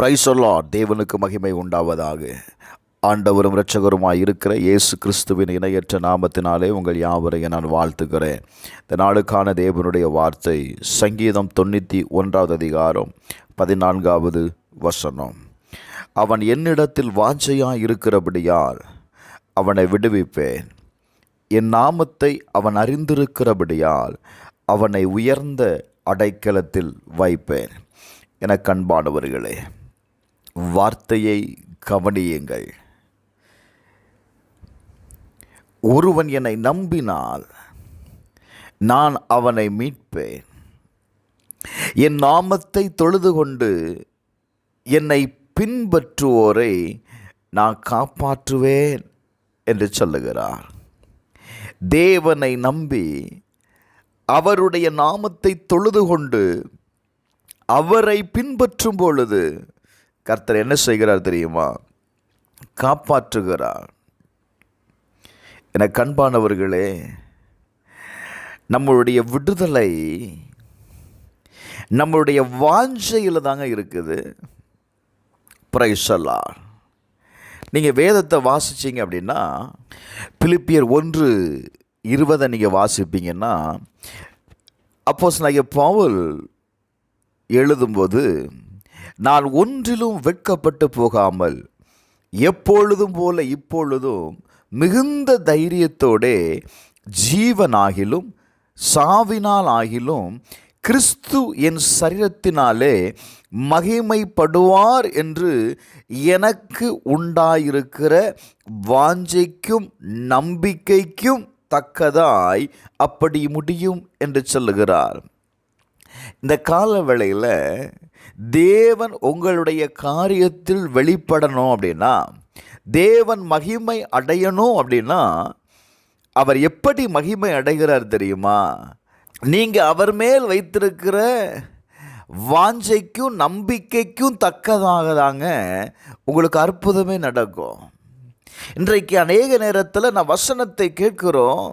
Praise the Lord. தேவனுக்கு மகிமை உண்டாவதாக. ஆண்டவரும் இரட்சகருமாய் இருக்கிற இயேசு கிறிஸ்துவின் இணையற்ற நாமத்தினாலே உங்கள் யாவரையும் நான் வாழ்த்துகிறேன். இந்த நாளுக்கான தேவனுடைய வார்த்தை சங்கீதம் 91 அதிகாரம் 14 வசனம். அவன் என்னிடத்தில் வாஞ்சையாய் இருக்கிறபடியால் அவனை விடுவிப்பேன். என் நாமத்தை அவன் அறிந்திருக்கிறபடியால் அவனை உயர்ந்த அடைக்கலத்தில் வைப்பேன். என கண்பானவர்களே, வார்த்தையை கவனியுங்கள். ஒருவன் என்னை நம்பினால் நான் அவனை மீட்பேன். என் நாமத்தை தொழுது கொண்டு என்னை பின்பற்றுவோரை நான் காப்பாற்றுவேன் என்று சொல்லுகிறார். தேவனை நம்பி அவருடைய நாமத்தை தொழுது கொண்டு அவரை பின்பற்றும் பொழுது கர்த்தர் என்ன செய்கிறார் தெரியுமா? காப்பாற்றுகிறார். என கண்பானவர்களே, நம்மளுடைய விடுதலை நம்மளுடைய வாஞ்சையில் தாங்க இருக்குது. Praise the Lord. நீங்கள் வேதத்தை வாசிச்சிங்க அப்படின்னா, பிலிப்பியர் 1:20 நீங்கள் வாசிப்பீங்கன்னா, அப்போஸ்தலனாகிய பவுல் எழுதும்போது, நான் ஒன்றிலும் வெட்கப்பட்டு போகாமல் எப்பொழுதும் போல இப்பொழுதும் மிகுந்த தைரியத்தோடே ஜீவனாகிலும் சாவினால் ஆகிலும் கிறிஸ்து என் சரீரத்தினாலே மகிமைப்படுவார் என்று எனக்கு உண்டாயிருக்கிற வாஞ்சைக்கும் நம்பிக்கைக்கும் தக்கதாய் அப்படி முடியும் என்று சொல்லுகிறார். இந்த கால வேளையில் தேவன் உங்களுடைய காரியத்தில் வெளிப்படணும் அப்படின்னா, தேவன் மகிமை அடையணும் அப்படின்னா, அவர் எப்படி மகிமை அடைகிறார் தெரியுமா? நீங்கள் அவர் மேல் வைத்திருக்கிற வாஞ்சைக்கும் நம்பிக்கைக்கும் தக்கதாக தாங்க உங்களுக்கு அற்புதமே நடக்கும். இன்றைக்கு அநேக நேரத்தில் நான் வசனத்தை கேட்கிறோம்,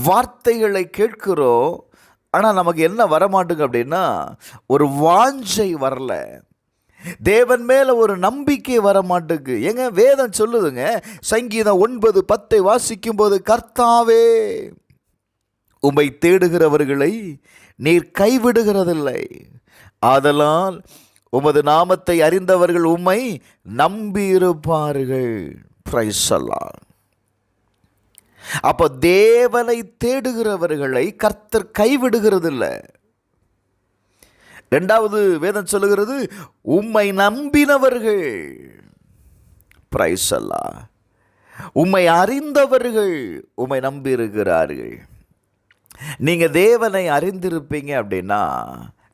வார்த்தைகளை கேட்கிறோம், ஆனால் நமக்கு என்ன வரமாட்டுங்க அப்படின்னா, ஒரு வாஞ்சை வரல, தேவன் மேலே ஒரு நம்பிக்கை வரமாட்டுக்கு. எங்க வேதம் சொல்லுதுங்க, சங்கீதம் 9:10 வாசிக்கும்போது, கர்த்தாவே உம்மை தேடுகிறவர்களை நீர் கைவிடுகிறதில்லை, ஆதலால் உமது நாமத்தை அறிந்தவர்கள் உம்மை நம்பியிருப்பார்கள். Praise the Lord. அப்போ தேவனை தேடுகிறவர்களை கர்த்தர் கைவிடுகிறதில்லை. இரண்டாவது வேதம் சொல்லுகிறது, உம்மை நம்பினவர்கள், பிரைஸ் தி லார்ட், உம்மை அறிந்தவர்கள் உம்மை நம்பி இருக்கிறார்கள். நீங்க தேவனை அறிந்திருப்பீங்க அப்படின்னா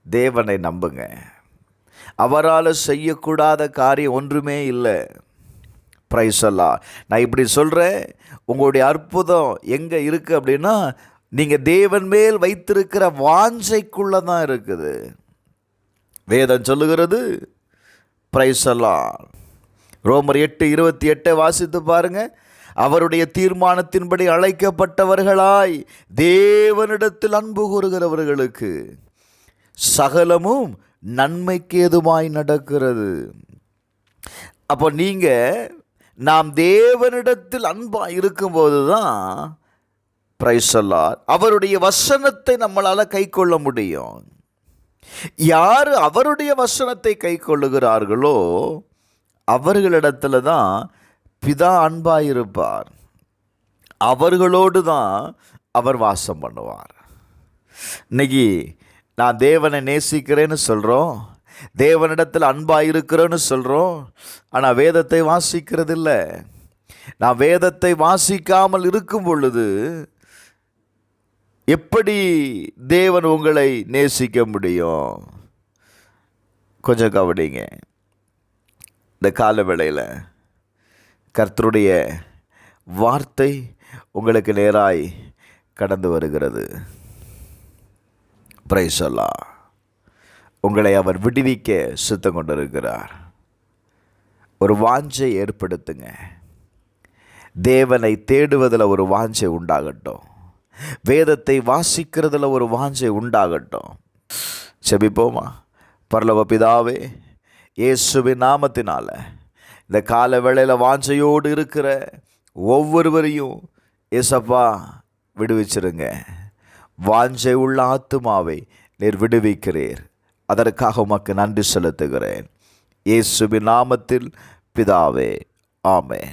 தேவனை நம்புங்க. அவரால் செய்யக்கூடாத காரியம் ஒன்றுமே இல்லை. Praise the Lord. நான் இப்படி சொல்கிறேன், உங்களுடைய அற்புதம் எங்கே இருக்குது அப்படின்னா, நீங்கள் தேவன் மேல் வைத்திருக்கிற வாஞ்சைக்குள்ளே தான் இருக்குது. வேதம் சொல்லுகிறது, பிரைஸ் தி லார்ட், ரோமர் 8:28 வாசித்து பாருங்க. அவருடைய தீர்மானத்தின்படி அழைக்கப்பட்டவர்களாய் தேவனிடத்தில் அன்பு கூறுகிறவர்களுக்கு சகலமும் நன்மைக்கு ஏதுவாய் நடக்கிறது. அப்போ நீங்கள் நாம் தேவனிடத்தில் அன்பாக இருக்கும்போது தான், பிரைஸ் தி லார்ட், அவருடைய வசனத்தை நம்மளால் கை கொள்ள முடியும். யார் அவருடைய வசனத்தை கை கொள்ளுகிறார்களோ அவர்களிடத்துல தான் பிதா அன்பாயிருப்பார். அவர்களோடு தான் அவர் வாசம் பண்ணுவார். இன்னைக்கு நான் தேவனை நேசிக்கிறேன்னு சொல்கிறோம், தேவனிடத்தில் அன்பாக இருக்கிறோன்னு சொல்கிறோம், ஆனால் வேதத்தை வாசிக்கிறது இல்லை. நான் வேதத்தை வாசிக்காமல் இருக்கும் பொழுது எப்படி தேவன் உங்களை நேசிக்க முடியும்? கொஞ்சம் கவனிங்க. இந்த கால வேளையில் கர்த்தருடைய வார்த்தை உங்களுக்கு நேராய் கடந்து வருகிறது. Praise the Lord. உங்களை அவர் விடுவிக்க சித்தம் கொண்டிருக்கிறார். ஒரு வாஞ்சை ஏற்படுத்துங்க. தேவனை தேடுவதில் ஒரு வாஞ்சை உண்டாகட்டும். வேதத்தை வாசிக்கிறதுல ஒரு வாஞ்சை உண்டாகட்டும். செபிப்போமா? பரலோக பிதாவே, இயேசுவின் நாமத்தினால இந்த கால வேளையில் வாஞ்சையோடு இருக்கிற ஒவ்வொருவரையும் ஏசப்பா விடுவிச்சிருங்க. வாஞ்சை உள்ள ஆத்துமாவை நீர் விடுவிக்கிறீர். அதற்காக உமக்கு நன்றி செலுத்துகிறேன். இயேசுவின் நாமத்தில் பிதாவே, ஆமென்.